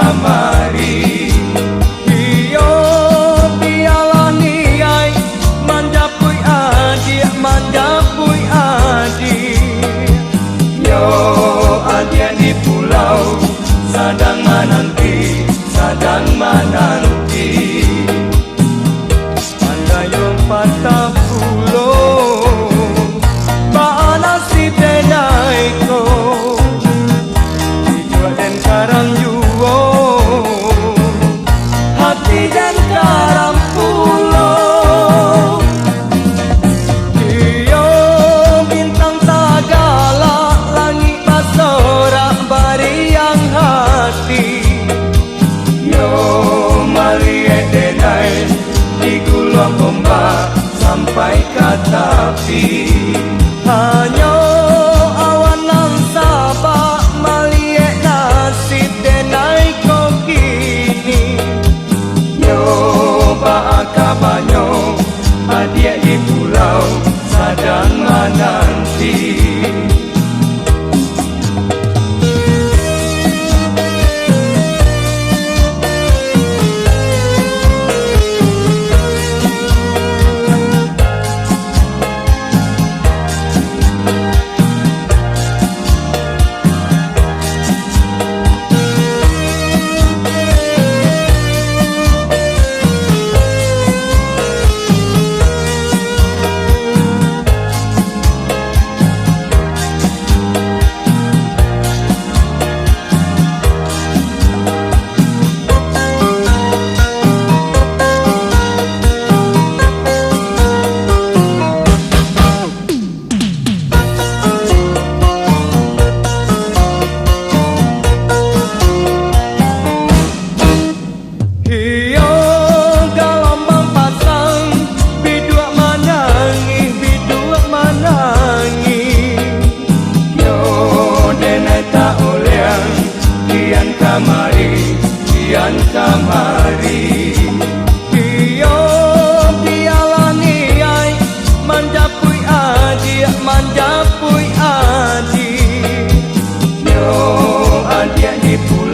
kamari. Iyo pialani ai manjapui adik manjapui adik. Yo adik di pulau sadang menanti, sadang menanti. Mandayung patah pulau nasib denaiko dijual dan karam juo hati dan karam pulau. Iyo bintang tagala langit pasorak bariang hati. Yo malie denai di gulung ombak sampai ke tepi. Hanya awan nang sabak maliek nasib denai kau kini. Yo baka banyo adik di pulau sadang menanti. Kian kamari. Iyo pialani ai manjapui adik manjapui adik. Yo adik di pulau